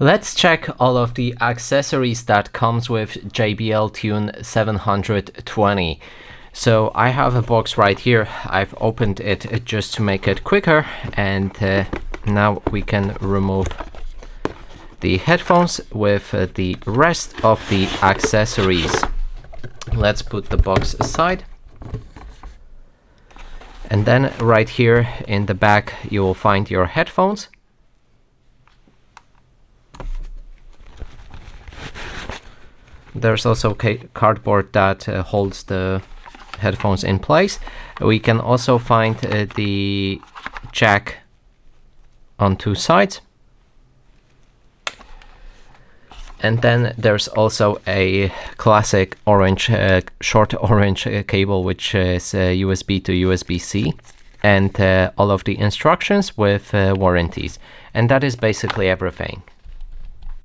Let's check all of the accessories that comes with JBL Tune 720. So I have a box right here. I've opened it just to make it quicker, and now we can remove the headphones with the rest of the accessories. Let's put the box aside. And then right here in the back you will find your headphones. There's also cardboard that holds the headphones in place. We can also find the jack on two sides. And then there's also a classic orange, short orange cable, which is USB to USB-C, and all of the instructions with warranties. And that is basically everything.